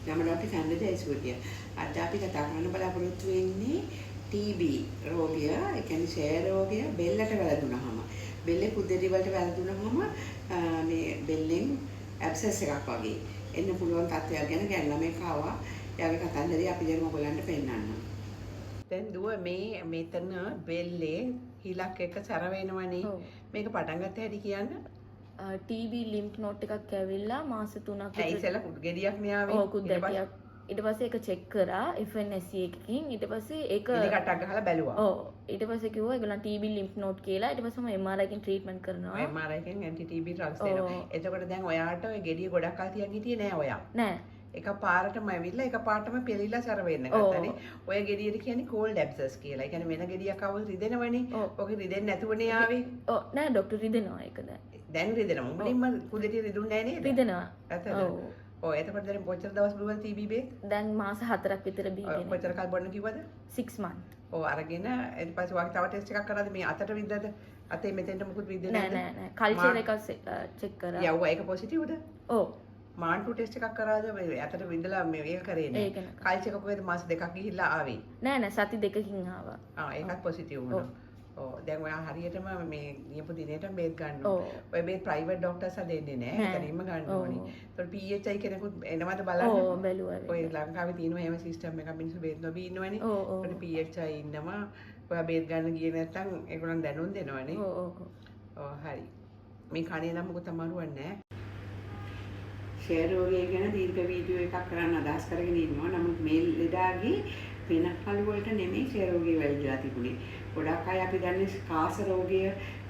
Nama Dr. Sandra Jayasuriya. අද අපි කතා කරන්න බලාපොරොත්තු වෙන්නේ TB රෝගය, ඒ කියන්නේ ෂෙයර් රෝගය බෙල්ලට වැළඳුනහම. බෙල්ලේ කුඩේටි වලට වැළඳුනහම මේ බෙල්ලෙන් ඇබ්සෙස් එකක් වගේ එන්න පුළුවන් තත්ත්වයක් ගැන ගැන ළමයි කාවා. එයාගේ කතන්දරය අපි දැන් ඔයගොල්ලන්ට පෙන්නන්න. දැන් දුව මේ මෙතන බෙල්ලේ හිලක් එක සැර වෙනවනේ. මේක පටන් ගත්ත හැටි කියන්න. TB lymph node එකක් ඇවිල්ලා මාස 3ක් විතර ඉතලා කුඩු ගෙඩියක් න්යාවේ. ඔව් කුඩේටියක්. ඊට පස්සේ ඒක චෙක් කරා FNSE එකකින්. ඊට පස්සේ ඒක ඉලිකටක් ගහලා බැලුවා. ඔව් ඊට පස්සේ කිව්වා ඒගොල්ලන් TB lymph node කියලා. ඊට පස්සේ මම MRI එකෙන් ට්‍රීට්මන්ට් කරනවා. MRI එකෙන් anti TB drugs දෙනවා. එතකොට දැන් ඔයාට ඔය ගෙඩිය ගොඩක් කල් තියන් හිටියේ නෑ ඔයා. නෑ. එකපාරටම ඇවිල්ලා එකපාරටම පෙළිලා සැර වෙන්න ගත්තානේ. ඔය ගෙඩියට කියන්නේ cold abscess කියලා. ඒ කියන්නේ වෙන ගෙඩියක් આવුවොත් රිදෙනවනේ. ඔක රිදෙන්නේ නැතුවනේ ආවේ. ඔව් නෑ ડોක්ටර් රිදෙනවා ඒක දැන්. දැන් රිදෙනවා. මුලින්ම කුඩේටි රිදුන්නේ නෑ නේද? රිදෙනවා. ඔව්. ඔව් එතකොට දැන් කොච්චර දවස් බිව්වද TB බේත්? දැන් මාස 4ක් විතර බීගෙන. කොච්චර කල් බොන්න කිව්වද? 6 month. ඔව් අරගෙන ඊට පස්සේ වාගේ තව ටෙස්ට් එකක් කරාද මේ අතට විද්දද? අතේ මෙතෙන්ට මුකුත් විද්දේ නැද්ද? නෑ නෑ නෑ. කල්චර් එක චෙක් කරා. යව්වා ඒක පොසිටිව්ද? ඔව්. මාන්ටු ටෙස්ට් එකක් කරාද මේ අතට විඳලා මේ ඒක කරේ නෑ. කල්චර් එක කොහෙද මාස දෙකක් ගිහිල්ලා ආවේ? නෑ නෑ සති දෙකකින් ආවා. ඒකත් පොසිටිව් වුණා. ඔව් දැන් ඔයා හරියටම මේ නියපු දිනේටම බේත් ගන්න ඕනේ. ඔය බේත් ප්‍රයිවට් ડોක්ටර්ස්ලා දෙන්නේ නෑ. එතනින්ම ගන්න ඕනේ. ඒතකොට PHI කෙනෙකුත් එනවද බලන්න? ඔව් බැලුවා. ඔය ලංකාවේ තියෙනවා එහෙම සිස්ටම් එකක් මිනිස්සු බේත් නොබී ඉන්නවනේ. ඒකට PHI ඉන්නවා. ඔයා බේත් ගන්න ගියේ නැත්නම් ඒගොල්ලන් දැනුම් දෙනවනේ. ඔව් හරි. මේ කණේ නම් මොකද අමාරුවක් නෑ. ෂෙයර් රෝගය ගැන දීර්ඝ වීඩියෝ එකක් කරන්න අදහස් කරගෙන ඉන්නවා. නමුත් මේ ලෙඩාගේ වෙනකල් වලට නෙමෙයි ෂෙයර් රෝගය වැළඳලා තිබුණේ. ගොඩක් අය අපි දන්නේ කාස රෝගය,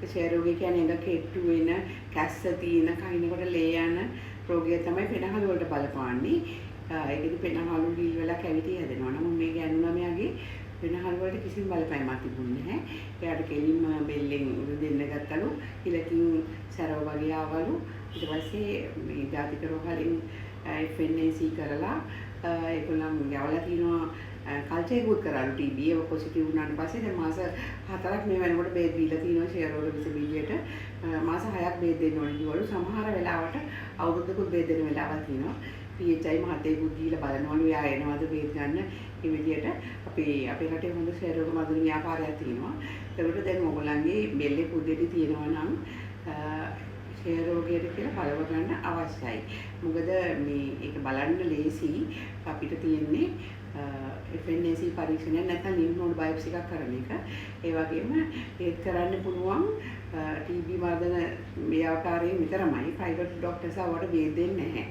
ෂෙයර් රෝගය කියන්නේ ඇඟ කෙට්ටු වෙන, කැස්ස තියෙන, කහිනකොට ලේ යන රෝගය තමයි වෙනකල් වලට බලපාන්නේ. ඒකෙදි වෙනකල් ගිල් වෙලා කැවිටි හැදෙනවා. නමුත් මේ ගෑනු ළමයාගේ වෙනකල් වලට කිසිම බලපෑමක් තිබුණේ නැහැ. එයාට කෙලින්ම බෙල්ලෙන් දෙන්න ගත්තලු, ඉලකින් සැරව වගේ ආවලු. ඊට පස්සේ මේ ජාතික රෝග වලින් FNAC කරලා ඒගොල්ලන් යවලා තිනවා කල්චර් එකකුත් කරාලු TB එක පොසිටිව් වුණාට පස්සේ දැන් මාස 4ක් මේ වෙනකොට බේත් දීලා තිනවා ෂෙයර් රෝග විස බීජයට මාස 6ක් බේත් දෙන්න ඕනේ කිව්වලු. සමහර වෙලාවට අවුරුද්දකුත් බේත් දෙන්න වෙලාවක් තියෙනවා. PHI මහත්තයෙකුත් දීලා බලනවලු එයා එනවද බේත් ගන්න. මේ විදිහට අපේ රටේ හොඳ ෂෙයර් රෝග මදුරු ව්‍යාපාරයක් තියෙනවා. ඒකට දැන් ඕගොල්ලන්ගේ බෙල්ලේ කුඩේටි තියෙනවා නම් ෂෙයර් රෝගයට කියලා බලව ගන්න අවශ්‍යයි. මොකද මේ ඒක බලන්න ලේසි අපිට තියෙන්නේ FNAC පරීක්ෂණයක් නැත්නම් lymph node biopsy එකක් කරන එක. ඒ වගේම ඒත් කරන්න පුළුවන් TB වර්ධන ව්‍යාපාරයේ විතරමයි. ප්‍රයිවට් ડોක්ටර්ස් ආවට බේද දෙන්නේ නැහැ.